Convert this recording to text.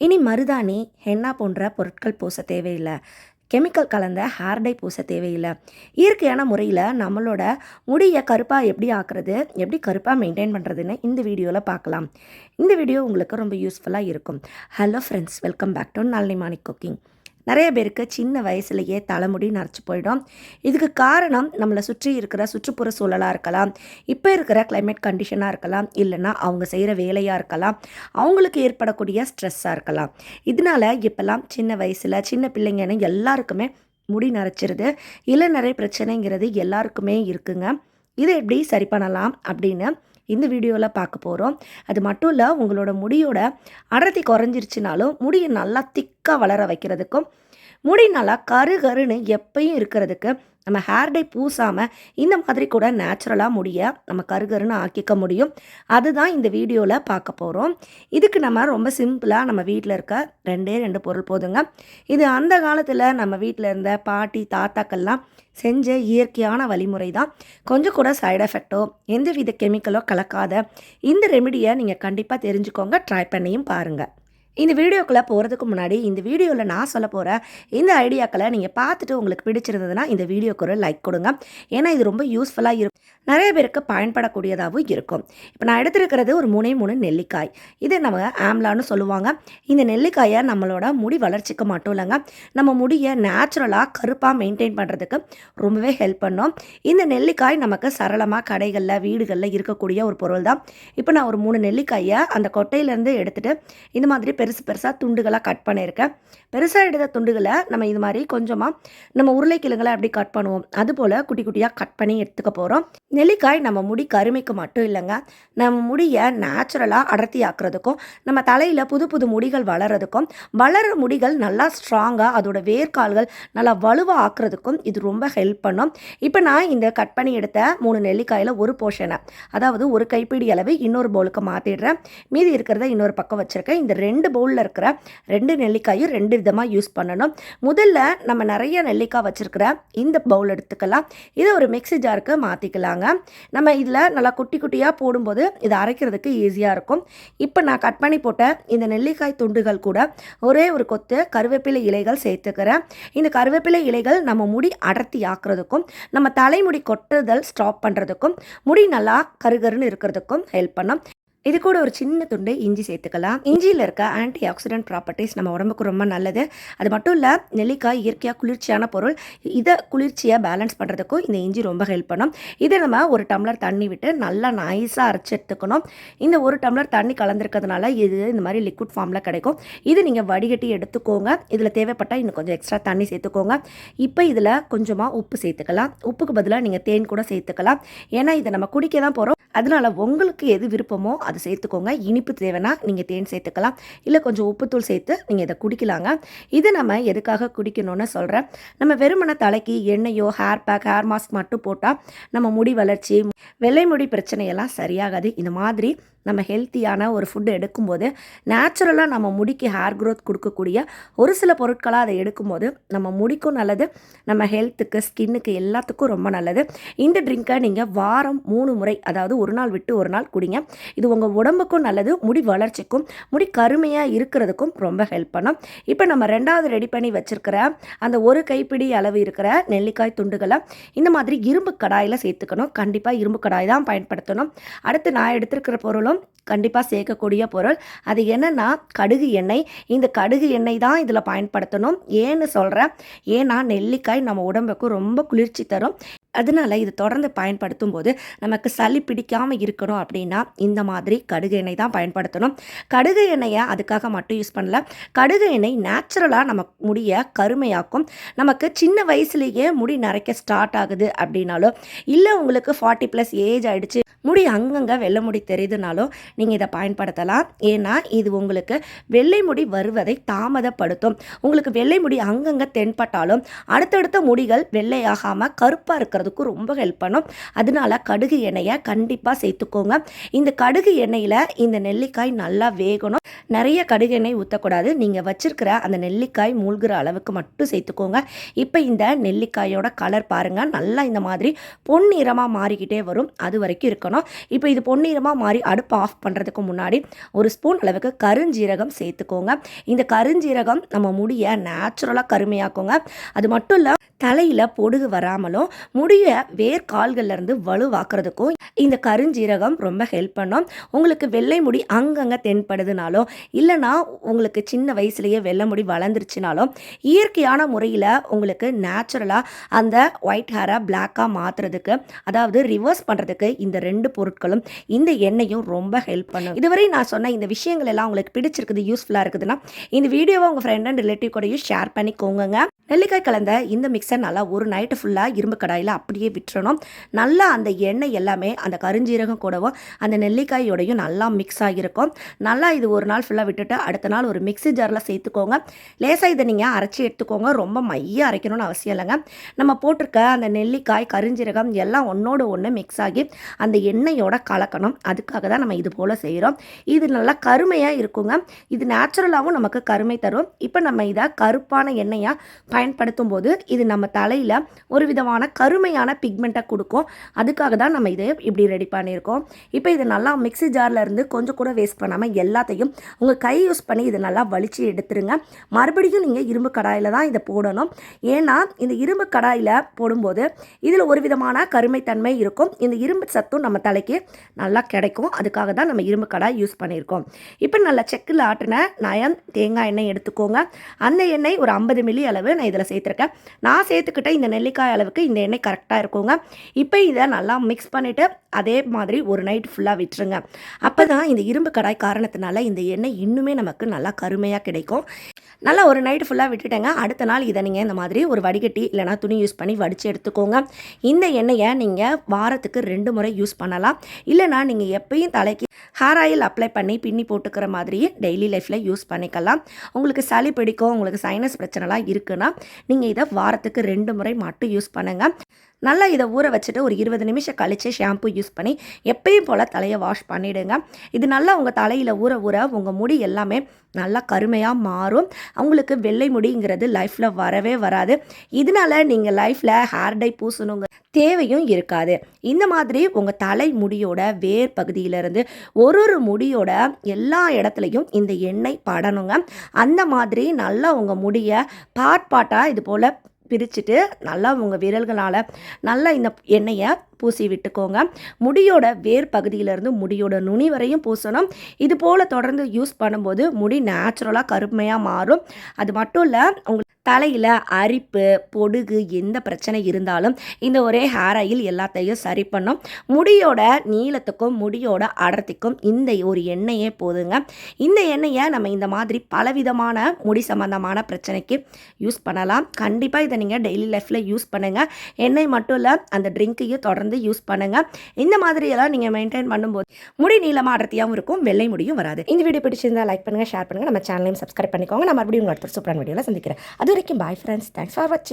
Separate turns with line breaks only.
இனி மருதாணி, ஹென்னா போன்ற பொருட்கள் பூச தேவையில்ல. கெமிக்கல் கலந்த ஹேர் டை பூச தேவையில்ல. இயற்கையான முறையில நம்மளோட முடிய கருப்பா எப்படி ஆக்குறது, எப்படி கருப்பா மெயின்டெயின் பண்ணுறதுன்னு இந்த வீடியோல பார்க்கலாம். இந்த வீடியோ உங்களுக்கு ரொம்ப யூஸ்ஃபுல்லா இருக்கும். Hello friends, welcome back to Nalini Manik cooking. நிறைய பேருக்கு சின்ன வயசுலேயே தலைமுடி நரைச்சி போயிடும். இதுக்கு காரணம் நம்மளை சுற்றி இருக்கிற சுற்றுப்புற சூழலாக இருக்கலாம், இப்போ இருக்கிற கிளைமேட் கண்டிஷனாக இருக்கலாம், இல்லைன்னா அவங்க செய்கிற வேலையாக இருக்கலாம், அவங்களுக்கு ஏற்படக்கூடிய ஸ்ட்ரெஸ்ஸாக இருக்கலாம். இதனால இப்போல்லாம் சின்ன வயசில் சின்ன பிள்ளைங்கன்னு எல்லாருக்குமே முடி நரைச்சிருது. இளநரை பிரச்சனைங்கிறது எல்லாருக்குமே இருக்குங்க. இதை எப்படி சரி பண்ணலாம் அப்படின்னு இந்த வீடியோவில் பார்க்க போகிறோம். அது மட்டும் இல்லை, உங்களோட முடியோட அடர்த்தி குறைஞ்சிருச்சுனாலும் முடியை நல்லா திக்காக வளர வைக்கிறதுக்கும், முடி நல்லா கரு கருன்னு எப்பயும் இருக்கிறதுக்கு நம்ம ஹேர் டை பூசாமல் இந்த மாதிரி கூட நேச்சுரலாக முடிய நம்ம கருகருன்னு ஆக்கிக்க முடியும். அதுதான் இந்த வீடியோவில் பார்க்க போகிறோம். இதுக்கு நம்ம ரொம்ப சிம்பிளாக நம்ம வீட்டில் இருக்க ரெண்டே ரெண்டு பொருள் போதுங்க. இது அந்த காலத்தில் நம்ம வீட்டில் இருந்த பாட்டி தாத்தாக்கள்லாம் செஞ்ச இயற்கையான வழிமுறை தான். கொஞ்சம் கூட சைடு எஃபெக்டோ எந்தவித கெமிக்கலோ கலக்காத இந்த ரெமிடியை நீங்கள் கண்டிப்பாக தெரிஞ்சுக்கோங்க. ட்ரை பண்ணியும் பாருங்கள். இந்த வீடியோக்குள்ளே போகிறதுக்கு முன்னாடி இந்த வீடியோவில் நான் சொல்ல போகிற இந்த ஐடியாக்களை நீங்கள் பார்த்துட்டு உங்களுக்கு பிடிச்சிருந்ததுன்னா இந்த வீடியோக்கு ஒரு லைக் கொடுங்க. ஏன்னா இது ரொம்ப யூஸ்ஃபுல்லாக இருக்கும், நிறைய பேருக்கு பயன்படக்கூடியதாகவும் இருக்கும். இப்போ நான் எடுத்துருக்கிறது ஒரு 3 நெல்லிக்காய். இது நம்ம ஆம்லான்னு சொல்லுவாங்க. இந்த நெல்லிக்காயை நம்மளோட முடி வளர்ச்சிக்கு மட்டும் இல்லைங்க, நம்ம முடியை நேச்சுரலாக கருப்பாக மெயின்டைன் பண்ணுறதுக்கு ரொம்பவே ஹெல்ப் பண்ணும். இந்த நெல்லிக்காய் நமக்கு சரளமாக கடைகளில் வீடுகளில் இருக்கக்கூடிய ஒரு பொருள் தான். இப்போ நான் ஒரு 3 நெல்லிக்காயை அந்த கொட்டையிலேருந்து எடுத்துகிட்டு இந்த மாதிரி பெருசு பெருசாக துண்டுகளாக கட் பண்ணியிருக்கேன். பெருசாக எடுத்த துண்டுகளை நம்ம இது மாதிரி கொஞ்சமாக நம்ம உருளைக்கிழங்குகளை அப்படி கட் பண்ணுவோம், அதுபோல் குட்டி குட்டியாக கட் பண்ணி எடுத்துக்க போகிறோம். நெல்லிக்காய் நம்ம முடி கருமைக்கு மட்டும் இல்லைங்க, நம்ம முடியை நேச்சுரலாக அடர்த்தி ஆக்குறதுக்கும், நம்ம தலையில் புது புது முடிகள் வளர்கிறதுக்கும், வளர முடிகள் நல்லா ஸ்ட்ராங்காக அதோட வேர்க்கால்கள் நல்லா வலுவாக ஆக்குறதுக்கும் இது ரொம்ப ஹெல்ப் பண்ணும். இப்போ நான் இந்த கட் பண்ணி எடுத்த 3 நெல்லிக்காயில் ஒரு போர்ஷனை, அதாவது ஒரு கைப்பிடி அளவு இன்னொரு பவுலுக்கு மாற்றிடுறேன். மீதி இருக்கிறத இன்னொரு பக்கம் வச்சுருக்கேன். இந்த 2 பவுலில் இருக்கிற 2 நெல்லிக்காயும் 2 விதமாக யூஸ் பண்ணணும். முதல்ல நம்ம நிறைய நெல்லிக்காய் வச்சுருக்கிற இந்த பவுல் எடுத்துக்கலாம். இதை ஒரு மிக்ஸி ஜாருக்கு மாற்றிக்கலாங்க. நம்ம இதில் நல்லா குட்டி குட்டியாக போடும்போது இதை அரைக்கிறதுக்கு ஈஸியாக இருக்கும். இப்போ நான் கட் பண்ணி போட்ட இந்த நெல்லிக்காய் துண்டுகள் கூட ஒரே ஒரு கொத்து கருவேப்பிலை இலைகள் சேர்த்துக்கிறேன். இந்த கருவேப்பிலை இலைகள் நம்ம முடி அடர்த்தி ஆக்குறதுக்கும், நம்ம தலைமுடி கொட்டுதல் ஸ்டாப் பண்ணுறதுக்கும், முடி நல்லா கருகருன்னு இருக்கிறதுக்கும் ஹெல்ப் பண்ணும். இது கூட ஒரு சின்ன துண்டு இஞ்சி சேர்த்துக்கலாம். இஞ்சியில் இருக்க ஆன்டி ஆக்சிடென்ட் ப்ராப்பர்ட்டிஸ் நம்ம உடம்புக்கு ரொம்ப நல்லது. அது மட்டும் இல்லை, நெல்லிக்காய் இயற்கையாக குளிர்ச்சியான பொருள். இதை குளிர்ச்சியாக பேலன்ஸ் பண்ணுறதுக்கும் இந்த இஞ்சி ரொம்ப ஹெல்ப் பண்ணும். இதை நம்ம ஒரு டம்ளர் தண்ணி விட்டு நல்லா நைஸாக அரைச்சி எடுத்துக்கணும். இந்த ஒரு டம்ளர் தண்ணி கலந்துருக்கிறதுனால இது இந்த மாதிரி லிக்விட் ஃபார்மில் கிடைக்கும். இது நீங்கள் வடிகட்டி எடுத்துக்கோங்க. இதில் தேவைப்பட்டால் இன்னும் கொஞ்சம் எக்ஸ்ட்ரா தண்ணி சேர்த்துக்கோங்க. இப்போ இதில் கொஞ்சமாக உப்பு சேர்த்துக்கலாம். உப்புக்கு பதிலாக நீங்கள் தேன் கூட சேர்த்துக்கலாம். ஏன்னா இதை நம்ம குடிக்க தான் போகிறோம். அதனால் உங்களுக்கு எது விருப்பமோ அது சேர்த்துக்கோங்க. இனிப்பு தேவைன்னா நீங்கள் தேன் சேர்த்துக்கலாம், இல்லை கொஞ்சம் உப்புத்தூள் சேர்த்து நீங்கள் இதை குடிக்கலாங்க. இது நம்ம எதுக்காக குடிக்கணும்னு சொல்கிறேன். நம்ம வெறுமன தலைக்கு எண்ணெயோ ஹேர் பேக் ஹேர் மாஸ்க் மட்டும் போட்டால் நம்ம முடி வளர்ச்சி வெள்ளை முடி பிரச்சனையெல்லாம் சரியாகாது. இந்த மாதிரி நம்ம ஹெல்த்தியான ஒரு ஃபுட்டு எடுக்கும்போது நேச்சுரலாக நம்ம முடிக்கு ஹேர் க்ரோத் கொடுக்கக்கூடிய ஒரு சில பொருட்களாக அதை எடுக்கும்போது நம்ம முடிக்கும் நல்லது, நம்ம ஹெல்த்துக்கு ஸ்கின்னுக்கு எல்லாத்துக்கும் ரொம்ப நல்லது. இந்த ட்ரிங்கை நீங்கள் வாரம் 3 முறை, அதாவது ஒரு நாள் விட்டு ஒரு நாள் குடிங்க. இது உங்கள் உடம்புக்கும் நல்லது, முடி வளர்ச்சிக்கும் முடி கருமையாக இருக்கிறதுக்கும் ரொம்ப ஹெல்ப் பண்ணும். இப்போ நம்ம 2வது ரெடி பண்ணி வச்சுருக்கிற அந்த ஒரு கைப்பிடி அளவு இருக்கிற நெல்லிக்காய் துண்டுகளை இந்த மாதிரி இரும்பு கடாயில் சேர்த்துக்கணும். கண்டிப்பாக இரும்பு கடாய் தான் பயன்படுத்தணும். அடுத்து நான் எடுத்துருக்கிற பொருளும் கண்டிப்பாக சேர்க்கக்கூடிய பொருள். அது என்னன்னா கடுகு எண்ணெய். இந்த கடுகு எண்ணெய் தான் இதில் பயன்படுத்தணும். ஏன்னு சொல்கிறேன், ஏன்னா நெல்லிக்காய் நம்ம உடம்புக்கு ரொம்ப குளிர்ச்சி தரும். அதனால இது தொடர்ந்து பயன்படுத்தும் போது நமக்கு சளி பிடிக்காமல் இருக்கணும் அப்படின்னா இந்த மாதிரி கடுகு எண்ணெய் தான் பயன்படுத்தணும். கடுகு எண்ணெயை அதுக்காக மட்டும் யூஸ் பண்ணல. கடுகு எண்ணெய் நேச்சுரலாக நம்ம முடியை கருமையாக்கும். நமக்கு சின்ன வயசுலேயே முடி நரைக்க ஸ்டார்ட் ஆகுது அப்படின்னாலும், இல்லை உங்களுக்கு 40+ ஏஜ் ஆகிடுச்சு, முடி அங்கங்கே வெள்ளை முடி தெரியுதுனாலும் நீங்கள் இதை பயன்படுத்தலாம். ஏன்னா இது உங்களுக்கு வெள்ளை முடி வருவதை தாமதப்படுத்தும். உங்களுக்கு வெள்ளை முடி அங்கங்கே தென்பட்டாலும் அடுத்தடுத்த முடிகள் வெள்ளையாகாமல் கருப்பாக இருக்கிறது ஆகிறதுக்கும் ரொம்ப ஹெல்ப் பண்ணும். அதனால கடுகு எண்ணெயை கண்டிப்பாக சேர்த்துக்கோங்க. இந்த கடுகு எண்ணெயில் இந்த நெல்லிக்காய் நல்லா வேகணும். நிறைய கடுகு எண்ணெய் ஊற்றக்கூடாது. நீங்கள் வச்சிருக்கிற அந்த நெல்லிக்காய் மூழ்கிற அளவுக்கு மட்டும் சேர்த்துக்கோங்க. இப்போ இந்த நெல்லிக்காயோட கலர் பாருங்கள், நல்லா இந்த மாதிரி பொன்னிறமாக மாறிக்கிட்டே வரும். அது வரைக்கும் இருக்கணும். இப்போ இது பொன்னிறமாக மாறி அடுப்பு ஆஃப் பண்ணுறதுக்கு முன்னாடி ஒரு ஸ்பூன் அளவுக்கு கருஞ்சீரகம் சேர்த்துக்கோங்க. இந்த கருஞ்சீரகம் நம்ம முடியை நேச்சுரலாக கருமையாக்குங்க. அது மட்டும் இல்லை, தலையில் பொடுகு வராமலும் முடிய வேர்கால்கள்லேருந்து வலுவாக்குறதுக்கும் இந்த கருஞ்சீரகம் ரொம்ப ஹெல்ப் பண்ணும். உங்களுக்கு வெள்ளை முடி அங்கங்கே தென்படுதுனாலும், இல்லைனா உங்களுக்கு சின்ன வயசுலேயே வெள்ளை முடி வளர்ந்துருச்சுனாலும், இயற்கையான முறையில் உங்களுக்கு நேச்சுரலாக அந்த ஒயிட் ஹேரை பிளாக்காக மாற்றுறதுக்கு, அதாவது ரிவர்ஸ் பண்ணுறதுக்கு இந்த 2 பொருட்களும் இந்த எண்ணெயும் ரொம்ப ஹெல்ப் பண்ணும். இதுவரை நான் சொன்ன இந்த விஷயங்கள் எல்லாம் உங்களுக்கு பிடிச்சிருக்குது, யூஸ்ஃபுல்லாக இருக்குதுன்னா இந்த வீடியோவை உங்கள் ஃப்ரெண்ட் அண்ட் ரிலேட்டிவ் கூடயும் ஷேர் பண்ணிக்கோங்க. நெல்லிக்காய் கலந்த இந்த மிக்ஸை நல்லா ஒரு நைட்டு ஃபுல்லாக இரும்பு கடாயில் அப்படியே விட்டுறணும். நல்லா அந்த எண்ணெய் எல்லாமே அந்த கருஞ்சீரகம் கூடவும் அந்த நெல்லிக்காயோடையும் நல்லா மிக்ஸ் ஆகியிருக்கும். நல்லா இது ஒரு நாள் ஃபுல்லாக விட்டுட்டு அடுத்த நாள் ஒரு மிக்ஸி ஜாரில் சேர்த்துக்கோங்க. லேசாக இதை நீங்கள் அரைச்சி எடுத்துக்கோங்க. ரொம்ப மையாக அரைக்கணும்னு அவசியம் இல்லைங்க. நம்ம போட்டிருக்க அந்த நெல்லிக்காய் கருஞ்சீரகம் எல்லாம் ஒன்றோடு ஒன்று மிக்ஸ் ஆகி அந்த எண்ணெயோட கலக்கணும். அதுக்காக தான் நம்ம இது போல் செய்கிறோம். இது நல்லா கருமையாக இருக்குங்க. இது நேச்சுரலாகவும் நமக்கு கருமை தரும். இப்போ நம்ம இதை கருப்பான எண்ணெயாக பயன்படுத்தும் போது இது நம்ம தலையில் ஒரு விதமான கருமையான பிக்மெண்ட்டை கொடுக்கும். அதுக்காக தான் நம்ம இதை இப்படி ரெடி பண்ணியிருக்கோம். இப்போ இது நல்லா மிக்ஸி ஜாரில் இருந்து கொஞ்சம் கூட வேஸ்ட் பண்ணாமல் எல்லாத்தையும் உங்கள் கை யூஸ் பண்ணி இதை நல்லா வலிச்சு எடுத்துருங்க. மறுபடியும் நீங்கள் இரும்பு கடாயில் தான் இதை போடணும். ஏன்னா இந்த இரும்பு கடாயில் போடும்போது இதில் ஒரு விதமான கருமைத்தன்மை இருக்கும். இந்த இரும்பு சத்தும் நம்ம தலைக்கு நல்லா கிடைக்கும். அதுக்காக தான் நம்ம இரும்பு கடாய் யூஸ் பண்ணியிருக்கோம். இப்போ நல்லா செக்கில் ஆட்டின நயம் தேங்காய் எண்ணெய் எடுத்துக்கோங்க. அந்த எண்ணெய் ஒரு 50 மில்லி அளவு நான் இதில் சேர்த்துருக்கேன். நான் சேர்த்துக்கிட்ட இந்த நெல்லிக்காய் அளவுக்கு இந்த எண்ணெய் கரெக்டாக இருக்குங்க. இப்போ இதை நல்லா மிக்ஸ் பண்ணிவிட்டு அதே மாதிரி ஒரு நைட் ஃபுல்லாக விட்டுருங்க. அப்போ தான் இந்த இரும்பு கடாய் காரணத்தினால இந்த எண்ணெய் இன்னுமே நமக்கு நல்லா கருமையாக கிடைக்கும். நல்லா ஒரு நைட்டு ஃபுல்லாக விட்டுட்டேங்க. அடுத்த நாள் இதை நீங்கள் இந்த மாதிரி ஒரு வடிகட்டி இல்லைனா துணி யூஸ் பண்ணி வடித்து எடுத்துக்கோங்க. இந்த எண்ணெயை நீங்கள் வாரத்துக்கு 2 முறை யூஸ் பண்ணலாம். இல்லைனா நீங்கள் எப்பயும் தலைக்கு ஹேர் ஆயில் அப்ளை பண்ணி பின்னி போட்டுக்கிற மாதிரி டெய்லி லைஃப்பில் யூஸ் பண்ணிக்கலாம். உங்களுக்கு சளி பிடிக்கும், உங்களுக்கு சைனஸ் பிரச்சனைலாம் இருக்குன்னா நீங்கள் இதை வாரத்துக்கு 2 முறை மட்டும் யூஸ் பண்ணுங்கள். நல்லா இதை ஊற வச்சுட்டு ஒரு 20 நிமிஷம் கழித்து ஷாம்பு யூஸ் பண்ணி எப்பயும் போல் தலையை வாஷ் பண்ணிவிடுங்க. இது நல்லா உங்கள் தலையில் ஊற ஊற உங்கள் முடி எல்லாமே நல்லா கருமையாக மாறும். உங்களுக்கு வெள்ளை முடிங்கிறது லைஃப்பில் வரவே வராது. இதனால் நீங்கள் லைஃப்பில் ஹேர் டை பூசணுங்க தேவையும் இருக்காது. இந்த மாதிரி உங்கள் தலை முடியோட வேர் பகுதியிலேருந்து ஒரு முடியோட எல்லா இடத்துலையும் இந்த எண்ணெய் படணுங்க. அந்த மாதிரி நல்லா உங்கள் முடியை பார்ட்டாக இது போல் பிரிச்சுட்டு நல்லா உங்கள் விரல்களால் நல்லா இந்த எண்ணெயை பூசி விட்டுக்கோங்க. முடியோட வேர் பகுதியிலேருந்து முடியோட நுனி வரையும் பூசணும். இது போல் தொடர்ந்து யூஸ் பண்ணும்போது முடி நேச்சுரலாக கருமையாக மாறும். அது மட்டும் இல்லை, உங்களுக்கு தலையில் அரிப்பு பொடுகு எந்த பிரச்சனை இருந்தாலும் இந்த ஒரே ஹேர் ஆயில் எல்லாத்தையும் சரி பண்ணும். முடியோட நீளத்துக்கும் முடியோட அடர்த்திக்கும் இந்த ஒரு எண்ணெயே போதுங்க. இந்த எண்ணெயை நம்ம இந்த மாதிரி பலவிதமான முடி சம்பந்தமான பிரச்சனைக்கு யூஸ் பண்ணலாம். கண்டிப்பாக இதை நீங்கள் டெய்லி லைஃப்பில் யூஸ் பண்ணுங்கள். எண்ணெய் மட்டும் இல்லை, அந்த ட்ரிங்க்கையும் தொடர்ந்து யூஸ் பண்ணுங்கள். இந்த மாதிரியெல்லாம் நீங்கள் மெயின்டைன் பண்ணும்போது முடி நீளமாக அடர்த்தியாகவும் இருக்கும், வெள்ளை முடியும் வராது. இந்த வீடியோ பிடிச்சிருந்தால் லைக் பண்ணுங்கள், ஷேர் பண்ணுங்கள், நம்ம சேனலையும் சப்ஸ்கிரைப் பண்ணிக்கோங்க. நான் மறுபடியும் உங்கள் அடுத்த சூப்பரான வீடியோவில் சந்திக்கிறேன். அது வரைக்கும் பாய் ஃப்ரெண்ட்ஸ். தேங்க்ஸ் ஃபார் வாட்சிங்.